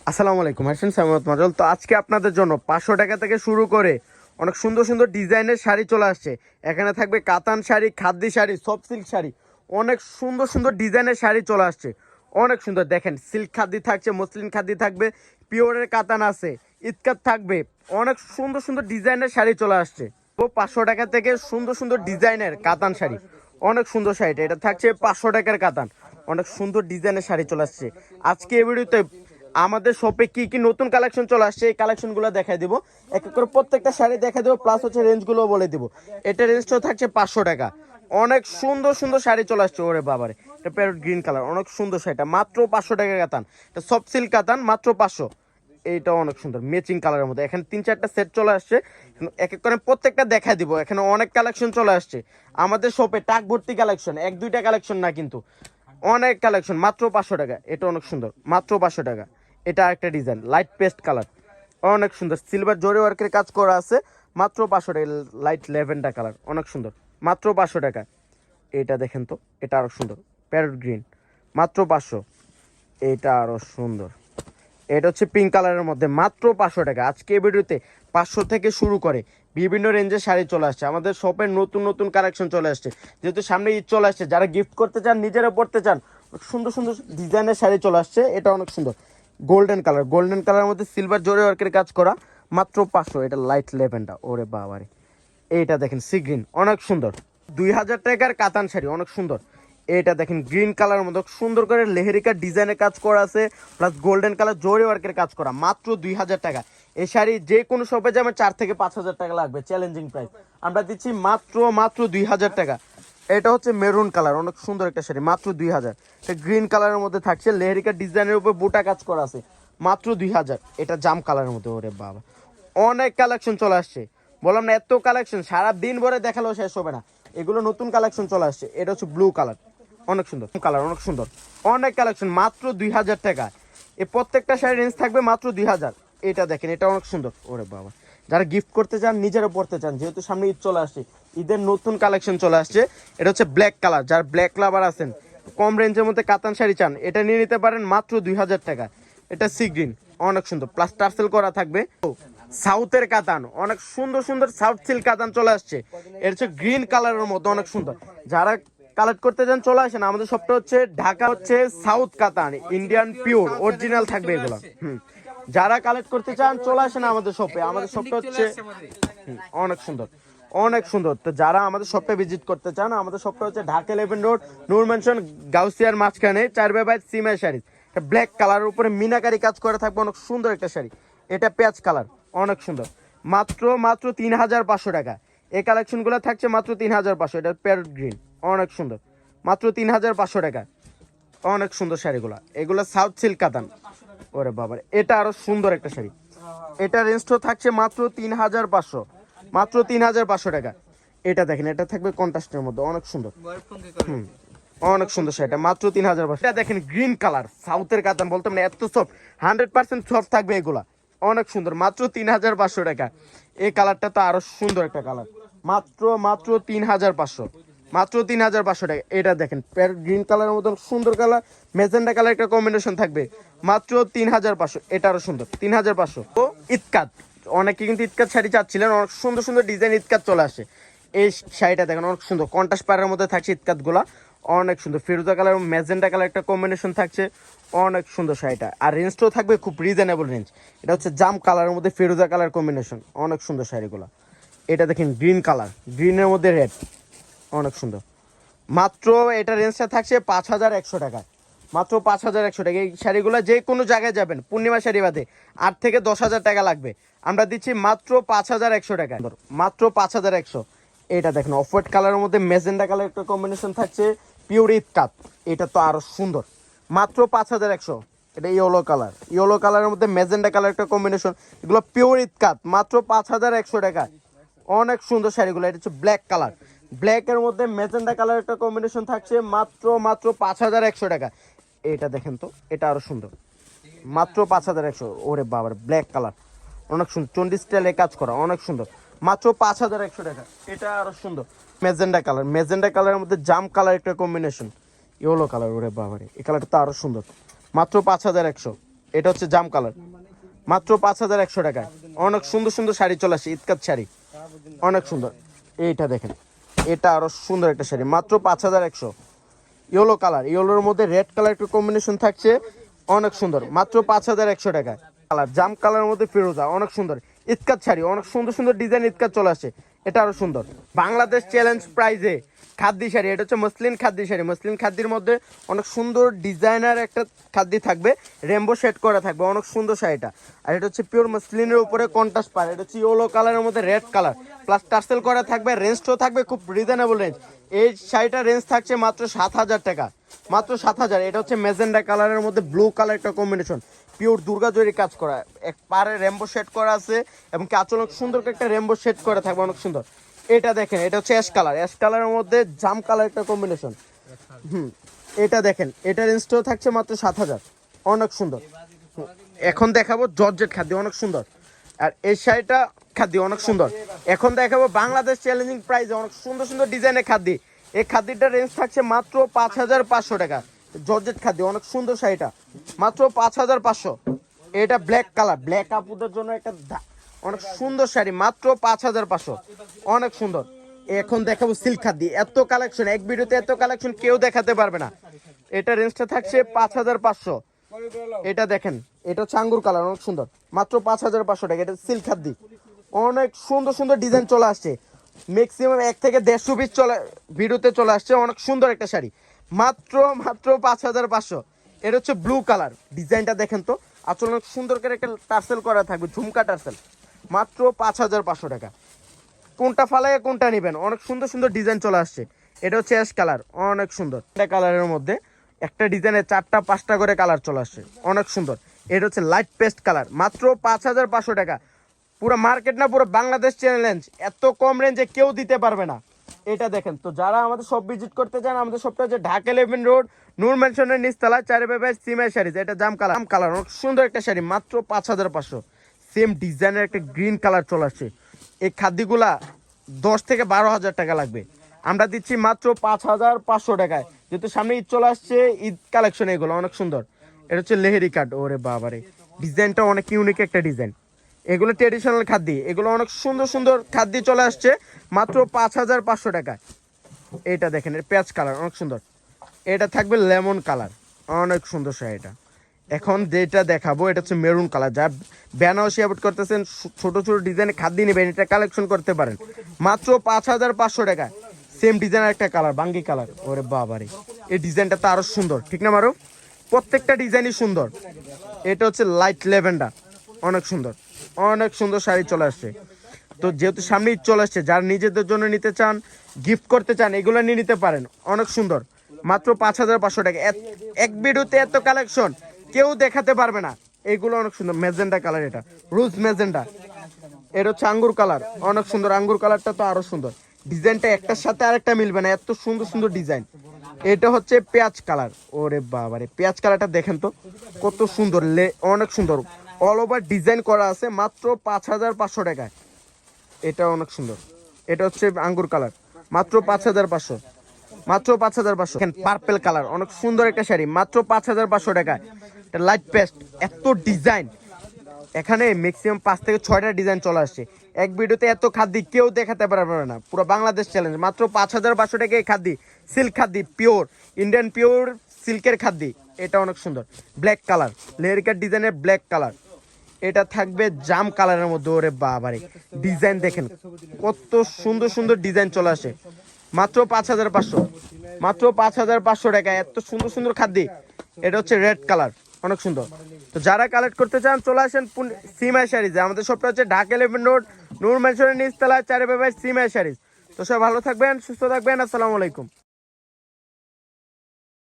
আসসালামু আলাইকুম, হাসান সামিউত মাজল। তো আজকে আপনাদের জন্য 500 টাকা থেকে শুরু করে অনেক সুন্দর সুন্দর ডিজাইনের শাড়ি চলে আসছে। এখানে থাকবে কাতান শাড়ি, খাদ্দি শাড়ি, সফট সিল্ক শাড়ি, অনেক সুন্দর সুন্দর ডিজাইনের শাড়ি চলে আসছে। অনেক সুন্দর দেখেন, সিল্ক খাদ্দি থাকছে, মসলিন খাদ্দি থাকবে, পিওরের কাতান আছে, ইতকাত থাকবে, অনেক সুন্দর সুন্দর ডিজাইনের শাড়ি চলে আসছে। তো 500 টাকা থেকে সুন্দর সুন্দর ডিজাইনের কাতান শাড়ি, অনেক সুন্দর শাড়িটা এটা থাকছে 500 টাকার কাতান। অনেক সুন্দর ডিজাইনের শাড়ি চলে আসছে। আজকে এই ভিডিওতে আমাদের শপে কি কি নতুন কালেকশন চলে আসছে এই কালেকশনগুলো দেখাই দিব। এক এক করে প্রত্যেকটা শাড়ি দেখাই দেবো, প্লাস হচ্ছে রেঞ্জগুলো বলে দিব। এটা রেঞ্জটা থাকছে 500 টাকা। অনেক সুন্দর সুন্দর শাড়ি চলে আসছে। ওরে বাবারে, এটা প্যারট গ্রিন কালার, অনেক সুন্দর শাড়িটা মাত্র 500 টাকার কাতান। এটা সফট সিল্ক কাতান, মাত্র 500। এইটা অনেক সুন্দর ম্যাচিং কালারের মধ্যে। এখানে 3-4টা সেট চলে আসছে, এক এক করে প্রত্যেকটা দেখাই দিব। এখানে অনেক কালেকশন চলে আসছে আমাদের শপে, টাক ভর্তি কালেকশন, 1-2টা কালেকশন না কিন্তু অনেক কালেকশন। মাত্র 500 টাকা। এটা অনেক সুন্দর, মাত্র 500 টাকা। এটা একটা ডিজাইন লাইট পেস্ট কালার, অনেক সুন্দর, সিলভার জরি ওয়ার্কের কাজ করা আছে, মাত্র 500 টাকা। লাইট ল্যাভেন্ডার কালার, অনেক সুন্দর, মাত্র 500 টাকা। এটা দেখেন তো, এটা আরো সুন্দর, প্যারট গ্রিন, মাত্র 500। এটা আরো সুন্দর, এটা হচ্ছে পিঙ্ক কালারের মধ্যে, মাত্র 500 টাকা। আজকে এই ভিডিওতে 500 থেকে শুরু করে বিভিন্ন রেঞ্জের শাড়ি চলে আসছে। আমাদের শপের নতুন নতুন কালেকশন চলে আসছে, যেহেতু সামনে ঈদ চলে আসছে। যারা গিফট করতে চান, নিজেরা পড়তে চান, সুন্দর সুন্দর ডিজাইনের শাড়ি চলে আসছে। এটা অনেক সুন্দর, গোল্ডেন কালার, গোল্ডেন কালারের মধ্যে সিলভার জরি ওয়ার্কের কাজ করা, মাত্র 500। এটা লাইট লেভেন্ডার, ওরে বাবারে। এইটা দেখেন সি গ্রিন, অনেক সুন্দর, 2000 টাকার কাতান শাড়ি, অনেক সুন্দর। এটা দেখেন গ্রিন কালারের মধ্যে সুন্দর করে লেহেরিকা ডিজাইনের কাজ করা আছে, প্লাস গোল্ডেন কালার জরি ওয়ার্কের কাজ করা, মাত্র 2000 টাকা। এই শাড়ি যে কোনো শপে যাবেন 4 থেকে 5 হাজার টাকা লাগবে, চ্যালেঞ্জিং প্রাইস। আমরা দিচ্ছি মাত্র 2000 টাকা। এটা হচ্ছে মেরুন কালার, অনেক সুন্দর একটা শাড়ি, মাত্র 2000। এটা গ্রিন কালারের মধ্যে থাকছে, লেহেরিকা ডিজাইনের উপর বুটা কাজ করা আছে, মাত্র 2000। এটা জাম কালারের মধ্যে, ওরে বাবা, অনেক কালেকশন চলে আসছে। বললাম না, এত কালেকশন সারা দিন ভরে দেখালেও শেষ হবে না। এগুলো নতুন কালেকশন চলে আসছে। এটা হচ্ছে ব্লু কালার, অনেক সুন্দর কালার, অনেক সুন্দর, অনেক কালেকশন, মাত্র 2000 টাকা। এই প্রত্যেকটা শাড়ির রেঞ্জ থাকবে মাত্র 2000। এটা দেখেন, এটা অনেক সুন্দর, ওরে বাবা। যারা গিফট করতে চান, নিজেরা পড়তে চান, যেহেতু সামনে ঈদ চলে আসছে, ঈদের নতুন কালেকশন চলে আসছে। এটা হচ্ছে ব্ল্যাক কালার, যার ব্ল্যাক লাভার আছেন, কম রেঞ্জের মধ্যে কাতান শাড়ি চান, এটা নিয়ে নিতে পারেন মাত্র 2000 টাকা। এটা সি গ্রিন, অনেক সুন্দর, প্লাস টার্সেল করা থাকবে। সাউথের কাতান, অনেক সুন্দর সুন্দর সাউথ সিল্ক কাতান চলে আসছে। এর হচ্ছে গ্রিন কালারের মধ্যে, অনেক সুন্দর। যারা কালেক্ট করতে চান চলে আসেন। আমাদের সবটা হচ্ছে ঢাকা, হচ্ছে সাউথ কাতান, ইন্ডিয়ান পিওর অরিজিনাল থাকবে এগুলো। যারা কালেক্ট করতে চান চলে আসেন আমাদের শপে। আমাদের শপটা হচ্ছে অনেক সুন্দর, অনেক সুন্দর। তো যারা আমাদের শপে ভিজিট করতে চান, আমাদের শপটা হচ্ছে ঢাকা 11 রোড, নূর ম্যানশন, গাউসিয়ার মাঝখানে, 4x5 সিমের শাড়ি। ব্ল্যাক কালারের উপরে মিনাকারি কাজ করে থাকবে, অনেক সুন্দর একটা শাড়ি। এটা পেঁয়াজ কালার, অনেক সুন্দর, মাত্র 3500 টাকা। এই কালেকশনগুলো থাকছে মাত্র 3500। এটা প্যারট গ্রিন, অনেক সুন্দর, মাত্র 3500 টাকা। অনেক সুন্দর শাড়িগুলো, এগুলো সাউথ সিল্ক কাতান, ওরে বাবার। এটা আরো সুন্দর একটা শাড়ি, এটা রেঞ্জটা থাকছে মাত্র 3500, মাত্র 3500 টাকা। এটা দেখেন, এটা থাকবে কন্ট্রাস্টের মধ্যে, অনেক সুন্দর, অনেক সুন্দর শাড়িটা, মাত্র 3500। এটা দেখেন গ্রিন কালার, সাউথের কাতান, বলতাম না এত সফট, 100% সফট থাকবে এগুলা, অনেক সুন্দর, মাত্র 3500 টাকা। এই কালারটা তো আরো সুন্দর একটা কালার, মাত্র 3500, মাত্র 3500 টাকা। এটা দেখেন গ্রিন কালারের মতন সুন্দর কালার, মেজেন্ডা কালার একটা কম্বিনেশন থাকবে, মাত্র 3500। এটা আরো সুন্দর, 3500। তো ইতকাত, অনেকে কিন্তু ইতকাত শাড়ি চাচ্ছিলেন, অনেক সুন্দর সুন্দর ডিজাইন ইতকাত চলে আসে। এই শাড়িটা দেখেন, অনেক সুন্দর, কন্ট্রাস্ট পাড়ের মধ্যে থাকছে ইতকাত গুলা, অনেক সুন্দর, ফিরোজা কালার মেজেন্ডা কালার একটা কম্বিনেশন থাকছে, অনেক সুন্দর শাড়িটা। আর রেঞ্জটাও থাকবে খুব রিজনেবল রেঞ্জ। এটা হচ্ছে জাম কালারের মধ্যে ফিরোজা কালার কম্বিনেশন, অনেক সুন্দর শাড়িগুলো। এটা দেখেন গ্রিন কালার, গ্রিনের মধ্যে রেড, অনেক সুন্দর। মাত্র এটা রেঞ্জটা থাকছে 5100 টাকা, মাত্র 5100 টাকা। এই শাড়িগুলো যে কোনো জায়গায় যাবেন, পূর্ণিমা শাড়ি বাদে 8 থেকে 10,000 টাকা লাগবে, আমরা দিচ্ছি মাত্র 5100 টাকা, মাত্র 5100। এটা দেখেন অফ হোয়াইট কালারের মধ্যে মেজেন্ডা কালার একটা কম্বিনেশন থাকছে, পিওর ইতকাত। এটা তো আরো সুন্দর, মাত্র 5100। এটা ইয়েলো কালার, ইয়েলো কালারের মধ্যে মেজেন্ডা কালার একটা কম্বিনেশন, এগুলো পিওর ইতকাত, মাত্র 5100 টাকা। অনেক সুন্দর শাড়িগুলো। এটা হচ্ছে ব্ল্যাক কালার, ব্ল্যাকের মধ্যে মেজেন্ডা কালার একটা কম্বিনেশন থাকছে, মাত্র 5100 টাকা। এটা দেখেন তো, এটা আরো সুন্দর, মাত্র 5100। ওরে বাবার, ব্ল্যাক কালার, অনেক সুন্দর, চন্ডি স্টাইলে কাজ করা, অনেক সুন্দর, মাত্র 5100 টাকা। এটা আরো সুন্দর, মেজেন্ডা কালার, মেজেন্ডা কালারের মধ্যে জাম কালার একটা কম্বিনেশন, ইয়েলো কালার, ওরে বাবারে, এই কালারটা তো আরো সুন্দর, মাত্র 5100। এটা হচ্ছে জাম কালার, মাত্র 5100 টাকায়। অনেক সুন্দর সুন্দর শাড়ি চলে আসছে, ইতকাত শাড়ি অনেক সুন্দর। এইটা দেখেন, এটা আরো সুন্দর একটা শাড়ি, মাত্র 5100। ইয়েলো কালার, ইয়েলোর মধ্যে রেড কালার একটু কম্বিনেশন থাকছে, অনেক সুন্দর, মাত্র 5100 টাকায়। কালার জাম কালারের মধ্যে ফিরোজা, অনেক সুন্দর ইতকাত শাড়ি, অনেক সুন্দর সুন্দর ডিজাইন ইতকাত চলে আসছে, এটা আরো সুন্দর। বাংলাদেশ চ্যালেঞ্জ প্রাইজে খাদ্দি শাড়ি, এটা হচ্ছে মসলিন খাদ্দি শাড়ি। মসলিন খাদ্দির মধ্যে অনেক সুন্দর ডিজাইনার একটা খাদ্দি থাকবে, রেমবো শেড করা থাকবে, অনেক সুন্দর শাড়িটা। আর এটা হচ্ছে পিওর মসলিনের উপরে কন্ট্রাস্ট পার, এটা হচ্ছে ইয়েলো কালারের মধ্যে রেড কালার প্লাস টার্সেল করা থাকবে, রেঞ্জটাও থাকবে খুব রিজনেবল রেঞ্জ। এই শাড়িটার রেঞ্জ থাকছে মাত্র 7000 টাকা, মাত্র 7000। এটা হচ্ছে মেজেন্ডা কালারের মধ্যে ব্লু কালার একটা কম্বিনেশন, পিওর দুর্গা জরি কাজ করা, এক পারে রেমবো শেড করা আছে এবং কি আঁচল অনেক সুন্দর একটা রেমবো শেড করা থাকবে, অনেক সুন্দর। এটা দেখেন, এটা হচ্ছে অ্যাশ কালার, অ্যাশ কালারের মধ্যে জাম কালার একটা কম্বিনেশন। এটা দেখেন, এটা রেঞ্জটাও থাকছে মাত্র 7000, অনেক সুন্দর। এখন দেখাবো জর্জেট খাদ্য, অনেক সুন্দর। আর এই শাড়িটা খাদ্য অনেক সুন্দর। এখন দেখাবো বাংলাদেশ চ্যালেঞ্জিং প্রাইসে অনেক সুন্দর সুন্দর ডিজাইনের খাদ্য। এই খাদ্যটার রেঞ্জ থাকছে মাত্র 5500 টাকা। জর্জেট খাদ্য, অনেক সুন্দর শাড়িটা, মাত্র 5500। এটা ব্ল্যাক কালার, ব্ল্যাক আপুদের জন্য একটা অনেক সুন্দর শাড়ি, মাত্র 5500, অনেক সুন্দর। এখন দেখাবো সিল্ক খাদ্য, এত কালেকশন এক ভিডিওতে এত কালেকশন কেউ দেখাতে পারবে না। এটা রেঞ্জটা থাকছে 5500। এটা দেখেন, এটা হচ্ছে আঙ্গুর কালার, অনেক সুন্দর, মাত্র 5500 টাকা। এটা সিল্ক খাদ্য, অনেক সুন্দর সুন্দর ডিজাইন চলে আসছে, ম্যাক্সিমাম 1 থেকে 150 পিস চলে ভিডিওতে চলে আসছে, অনেক সুন্দর একটা শাড়ি, মাত্র মাত্র 5500। এটা হচ্ছে ব্লু কালার, ডিজাইনটা দেখেন তো, আসলে অনেক সুন্দর করে একটা টার্সেল করা থাকবে, ঝুমকা টার্সেল, মাত্র 5500 টাকা। কোনটা ফালায় কোনটা নেবেন, অনেক সুন্দর সুন্দর ডিজাইন চলে আসছে। এটা হচ্ছে অ্যাশ কালার, অনেক সুন্দর, এটা কালারের মধ্যে একটা ডিজাইনে 4টা 5টা করে কালার চলে আসছে, অনেক সুন্দর। এটা হচ্ছে লাইট পেস্ট কালার, মাত্র 5500 টাকা। পুরো মার্কেট না, পুরো বাংলাদেশ চ্যালেঞ্জ, এত কম রেঞ্জে কেউ দিতে পারবে না। এটা দেখেন তো, যারা আমাদের সব ভিজিট করতে চান, আমাদের সবটা হচ্ছে ঢাকা 11 রোড, নূর ম্যানশনের নিচতলা, 4 সিমাই শাড়ি। এটা জাম কালার, অনেক সুন্দর একটা শাড়ি, মাত্র 5500। সেম ডিজাইনের একটা গ্রিন কালার চলে আসছে। এই খাদ্যগুলা 10 থেকে 12 হাজার টাকা লাগবে, আমরা দিচ্ছি মাত্র 5500 টাকায়। যেহেতু সামনে ঈদ চলে আসছে, ঈদ কালেকশন এগুলো অনেক সুন্দর। এটা হচ্ছে লেহেরি কাট, ওরে বাবারে, ডিজাইনটা অনেক ইউনিক একটা ডিজাইন। এগুলো ট্রেডিশনাল খাদ্য, এগুলো অনেক সুন্দর সুন্দর খাদ্য চলে আসছে, মাত্র 5500 টাকায়। এটা দেখেন, এর পেঁয়াজ কালার, অনেক সুন্দর। এটা থাকবে লেমন কালার, অনেক সুন্দর শাড়িটা। এখন যেটা দেখাবো, এটা হচ্ছে মেরুন কালার, যা বেনারসি অ্যাভয়েড করতেছেন, ছোট ছোট ডিজাইনে খাদ্য নেবেন, এটা কালেকশন করতে পারেন, মাত্র 5500 টাকায়। সেম ডিজাইনের একটা কালার, বাঙ্গি কালার, ওরে বাবারে, এই ডিজাইনটা তো আরো সুন্দর, ঠিক না মারো? প্রত্যেকটা ডিজাইনই সুন্দর। এটা হচ্ছে লাইট ল্যাভেন্ডার, অনেক সুন্দর, অনেক সুন্দর শাড়ি চলে আসছে। তো যেহেতু সামনে ঈদ চলে আসছে, যারা নিজেদের জন্য নিতে চান, গিফট করতে চান, এগুলো নিয়ে নিতে পারেন, অনেক সুন্দর, মাত্র 5500 টাকা। এক ভিডিওতে এত কালেকশন কেউ দেখাতে পারবে না, এগুলো অনেক সুন্দর। মেজেন্ডা কালার, এটা রোজ মেজেন্ডা। এটা হচ্ছে আঙ্গুর কালার, অনেক সুন্দর, আঙ্গুর কালারটা তো আরো সুন্দর, ডিজাইনটা একটার সাথে আরেকটা মিলবে না, এত সুন্দর সুন্দর ডিজাইন। এটা হচ্ছে পেঁয়াজ কালার, ওরে বাবারে, পেঁয়াজ কালারটা দেখেন তো কত সুন্দর, অনেক সুন্দর, অল ওভার ডিজাইন করা আছে, মাত্র 5500 টাকায়। এটা অনেক সুন্দর। এটা হচ্ছে আঙ্গুর কালার, মাত্র 5500, মাত্র 5500। পার্পেল কালার, অনেক সুন্দর একটা শাড়ি, মাত্র 5500 টাকায়। এটা লাইট পেস্ট, এত ডিজাইন, এখানে ম্যাক্সিমাম 5 থেকে 6টা ডিজাইন চলে আসছে। এক ভিডিওতে এত খাদ্য কেউ দেখাতে পারবে না, পুরো বাংলাদেশ চ্যালেঞ্জ, মাত্র 5500 টাকা। এই খাদ্য সিল্ক খাদ্য, পিওর ইন্ডিয়ান পিওর সিল্কের খাদ্য, এটা অনেক সুন্দর, ব্ল্যাক কালার, লেহেরিকার ডিজাইনের ব্ল্যাক কালার। এটা থাকবে জাম কালারের মধ্যে, ওরে বাবারে, ডিজাইন দেখেন কত সুন্দর সুন্দর ডিজাইন চলে আসে, মাত্র 5500, মাত্র 5500 টাকা, এত সুন্দর সুন্দর খাদ্য। এটা হচ্ছে রেড কালার, অনেক সুন্দর। তো যারা কালেক্ট করতে চান, চলে আসেন সিমাই শাড়িজ। আমাদের সবটা হচ্ছে ঢাকা 11 রোড, নূর ম্যানশনের নিচতলায়, 4 সিমাই শাড়িজ। তো সব ভালো থাকবেন, সুস্থ থাকবেন, আসসালামু আলাইকুম।